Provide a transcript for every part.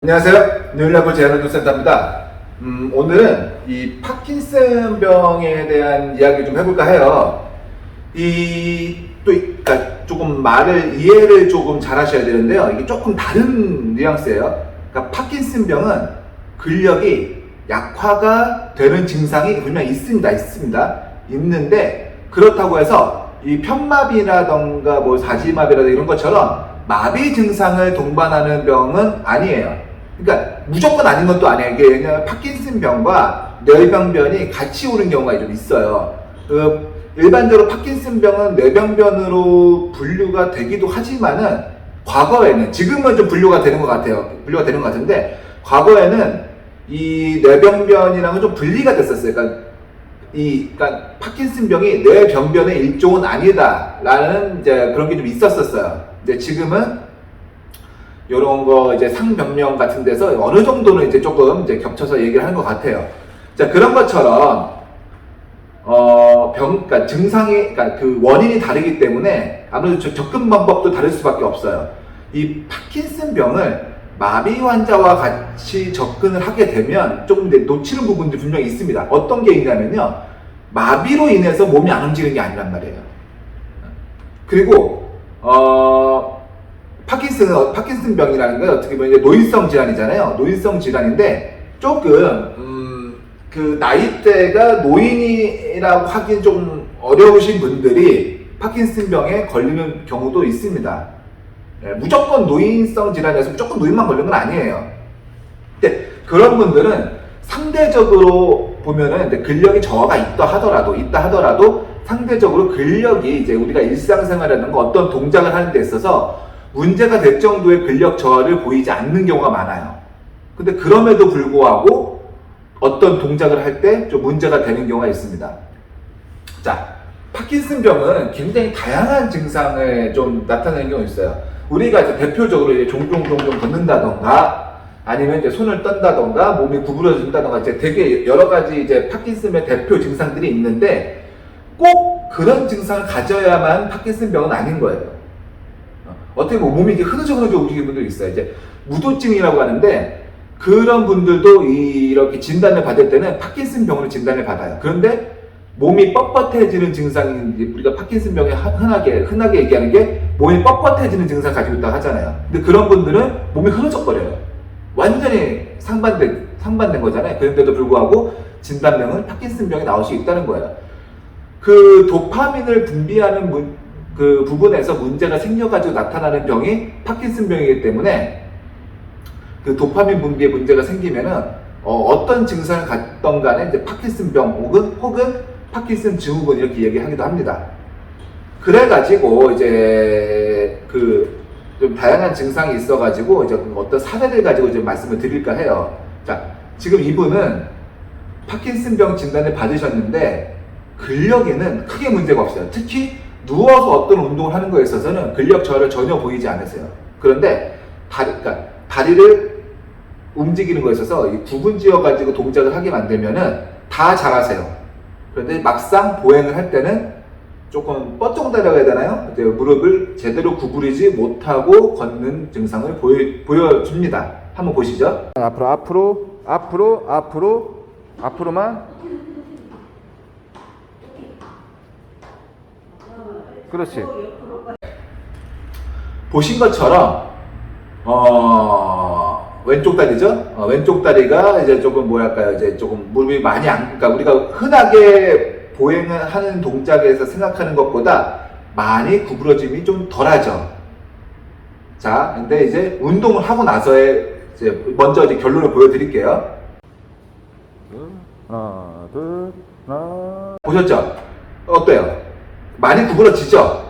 안녕하세요. 뉴일라브 재활운동센터입니다. 오늘은 이 파킨슨병에 대한 이야기 좀 해볼까 해요. 그러니까 조금 이해를 조금 잘 하셔야 되는데요. 이게 조금 다른 뉘앙스예요. 그러니까 파킨슨병은 근력이 약화가 되는 증상이 분명히 있습니다. 있는데, 그렇다고 해서 이 편마비라던가 사지마비라든가 이런 것처럼 마비 증상을 동반하는 병은 아니에요. 그러니까 무조건 아닌 것도 아니에요. 이게 왜냐면 파킨슨병과 뇌병변이 같이 오는 경우가 좀 있어요. 일반적으로 파킨슨병은 뇌병변으로 분류가 되기도 하지만은 과거에는, 지금은 좀 분류가 되는 것 같아요. 분류가 되는 것 같은데, 과거에는 이 뇌병변이랑은 좀 분리가 됐었어요. 그러니까 파킨슨병이 뇌병변의 일종은 아니다라는 이제 그런 게 좀 있었어요. 이제 지금은 요런 거 이제 상병명 같은 데서 어느 정도는 이제 조금 이제 겹쳐서 얘기를 하는 것 같아요. 자, 그런 것처럼 그러니까 증상이, 그러니까 그 원인이 다르기 때문에 아무래도 접근 방법도 다를 수밖에 없어요. 이 파킨슨병을 마비 환자와 같이 접근을 하게 되면 조금 이제 놓치는 부분들이 분명히 있습니다. 어떤 게 있냐면요, 마비로 인해서 몸이 안 움직이는 게 아니란 말이에요. 그리고 파킨슨병이라는 건 어떻게 보면 이제 노인성 질환이잖아요. 노인성 질환인데 조금 그 나이대가 노인이라고 하긴 좀 어려우신 분들이 파킨슨병에 걸리는 경우도 있습니다. 무조건 노인성 질환이어서 무조건 노인만 걸리는 건 아니에요. 근데 그런 분들은 상대적으로 보면은 이제 근력이 저하가 있다 하더라도 상대적으로 근력이 이제 우리가 일상생활이라든가 어떤 동작을 하는 데 있어서 문제가 될 정도의 근력 저하를 보이지 않는 경우가 많아요. 근데 그럼에도 불구하고 어떤 동작을 할 때 좀 문제가 되는 경우가 있습니다. 자, 파킨슨병은 굉장히 다양한 증상을 좀 나타내는 경우가 있어요. 우리가 이제 대표적으로 이제 종종 걷는다던가 아니면 이제 손을 떤다던가 몸이 구부러진다던가 이제 되게 여러 가지 이제 파킨슨의 대표 증상들이 있는데 꼭 그런 증상을 가져야만 파킨슨병은 아닌 거예요. 어떻게 보면 몸이 이렇게 흐느적 움직이는 분들이 있어요. 이제 무도증이라고 하는데 그런 분들도 이렇게 진단을 받을 때는 파킨슨병으로 진단을 받아요. 그런데 몸이 뻣뻣해지는 증상이 우리가 파킨슨병에 흔하게 얘기하는 게 몸이 뻣뻣해지는 증상 가지고 있다고 하잖아요. 근데 그런 분들은 몸이 흐느적거려요. 완전히 상반된 거잖아요. 그런데도 불구하고 진단명은 파킨슨병이 나올 수 있다는 거예요. 그 도파민을 분비하는 그 부분에서 문제가 생겨가지고 나타나는 병이 파킨슨병이기 때문에 그 도파민 분비에 문제가 생기면은 어떤 증상을 갖던 간에 이제 파킨슨병 혹은 파킨슨 증후군 이렇게 얘기하기도 합니다. 그래가지고 이제 그 좀 다양한 증상이 있어가지고 이제 어떤 사례를 가지고 이제 말씀을 드릴까 해요. 자, 지금 이분은 파킨슨병 진단을 받으셨는데 근력에는 크게 문제가 없어요. 특히 누워서 어떤 운동을 하는 거에 있어서는 근력 저하를 전혀 보이지 않으세요. 그런데 다리를 움직이는 거에 있어서 이 구분지어 가지고 동작을 하게 만들면은 다 잘하세요. 그런데 막상 보행을 할 때는 조금 뻗정다라고 해야 되나요? 이제 무릎을 제대로 구부리지 못하고 걷는 증상을 보여줍니다. 한번 보시죠. 앞으로만. 그렇지. 보신 것처럼 왼쪽 다리죠. 왼쪽 다리가 이제 조금 이제 조금 무릎이 많이 그러니까 우리가 흔하게 보행을 하는 동작에서 생각하는 것보다 많이 구부러짐이 좀 덜하죠. 자, 근데 이제 운동을 하고 나서의 이제 먼저 이제 결론을 보여드릴게요. 하나. 보셨죠? 어때요? 많이 구부러지죠?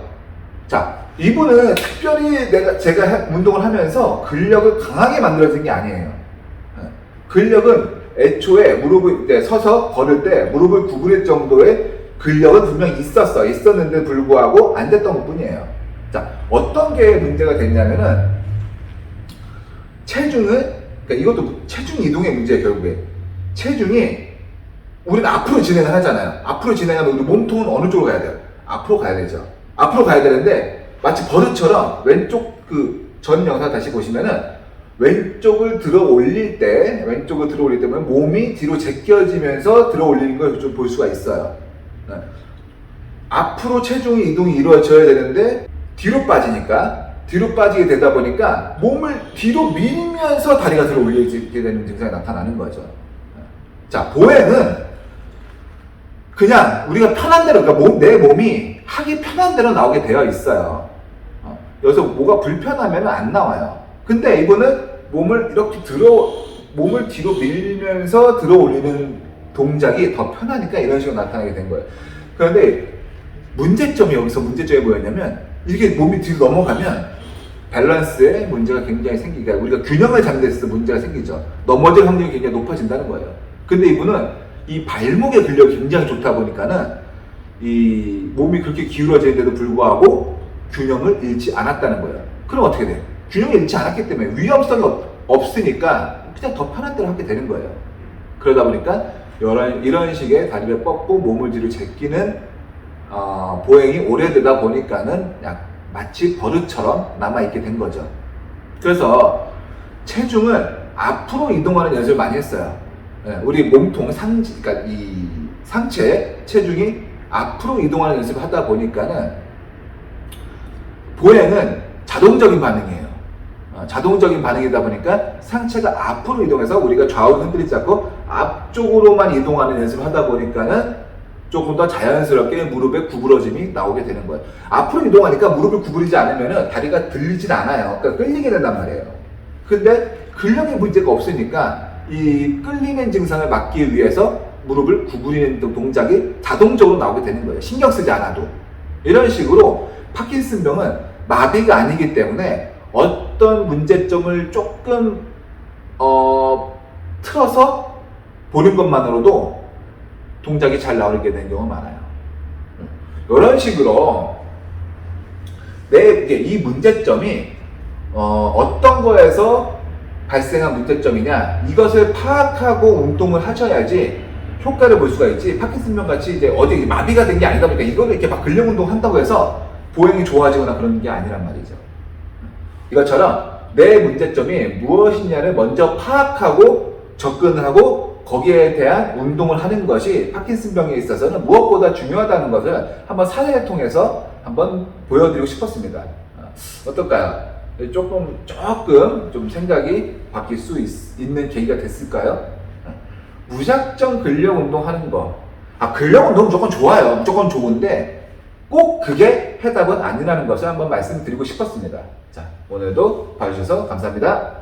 자, 이분은 특별히 제가 운동을 하면서 근력을 강하게 만들어진 게 아니에요. 근력은 애초에 무릎을 이제 서서 걸을 때 무릎을 구부릴 정도의 근력은 분명히 있었는데 불구하고 안 됐던 것 뿐이에요. 자, 어떤 게 문제가 됐냐면은 그러니까 이것도 체중 이동의 문제예요. 결국에 체중이 우리는 앞으로 진행을 하잖아요. 앞으로 진행하면 우리 몸통은 어느 쪽으로 가야 돼요? 앞으로 가야 되죠. 앞으로 가야 되는데 마치 버릇처럼 왼쪽 그 전 영상 다시 보시면은 왼쪽을 들어 올릴 때 몸이 뒤로 제껴지면서 들어 올리는 걸 좀 볼 수가 있어요. 앞으로 체중이 이동이 이루어져야 되는데 뒤로 빠지게 되다 보니까 몸을 뒤로 밀면서 다리가 들어 올리게 되는 증상이 나타나는 거죠. 자, 보행은 그냥 우리가 편한 대로, 그러니까 내 몸이 하기 편한 대로 나오게 되어 있어요. 여기서 뭐가 불편하면 안 나와요. 근데 이거는 몸을 뒤로 밀면서 들어 올리는 동작이 더 편하니까 이런 식으로 나타나게 된 거예요. 그런데 여기서 문제점이 뭐였냐면, 이렇게 몸이 뒤로 넘어가면 밸런스에 문제가 굉장히 생기니까 우리가 균형을 잡는 데서 문제가 생기죠. 넘어질 확률이 굉장히 높아진다는 거예요. 근데 이분은 이 발목의 근력이 굉장히 좋다 보니까는 이 몸이 그렇게 기울어지는데도 불구하고 균형을 잃지 않았다는 거예요. 그럼 어떻게 돼요? 균형을 잃지 않았기 때문에 위험성이 없으니까 그냥 더 편한 대로 하게 되는 거예요. 그러다 보니까 이런 식의 다리를 뻗고 몸을 뒤로 제끼는 보행이 오래되다 보니까는 마치 버릇처럼 남아있게 된 거죠. 그래서 체중을 앞으로 이동하는 연습을 많이 했어요. 우리 몸통 그러니까 이 상체 체중이 앞으로 이동하는 연습을 하다 보니까는 보행은 자동적인 반응이에요. 자동적인 반응이다 보니까 상체가 앞으로 이동해서 우리가 좌우를 흔들리지 않고 앞쪽으로만 이동하는 연습을 하다 보니까는 조금 더 자연스럽게 무릎의 구부러짐이 나오게 되는 거예요. 앞으로 이동하니까 무릎을 구부리지 않으면 다리가 들리진 않아요. 그러니까 끌리게 된단 말이에요. 근데 근력에 문제가 없으니까 이 끌리는 증상을 막기 위해서 무릎을 구부리는 동작이 자동적으로 나오게 되는 거예요. 신경 쓰지 않아도. 이런 식으로 파킨슨병은 마비가 아니기 때문에 어떤 문제점을 조금 틀어서 보는 것만으로도 동작이 잘 나오게 되는 경우가 많아요. 이런 식으로 이 문제점이 어떤 거에서 발생한 문제점이냐, 이것을 파악하고 운동을 하셔야지 효과를 볼 수가 있지. 파킨슨병 같이 이제 어디 마비가 된 게 아니다 보니까 이거를 이렇게 막 근력 운동 한다고 해서 보행이 좋아지거나 그런 게 아니란 말이죠. 이것처럼 내 문제점이 무엇이냐를 먼저 파악하고 접근을 하고 거기에 대한 운동을 하는 것이 파킨슨병에 있어서는 무엇보다 중요하다는 것을 한번 사례를 통해서 한번 보여드리고 싶었습니다. 어떨까요? 조금 좀 생각이 바뀔 수 있는 계기가 됐을까요? 무작정 근력 운동하는 거. 근력 운동 무조건 좋아요. 무조건 좋은데 꼭 그게 해답은 아니라는 것을 한번 말씀드리고 싶었습니다. 자, 오늘도 봐주셔서 감사합니다.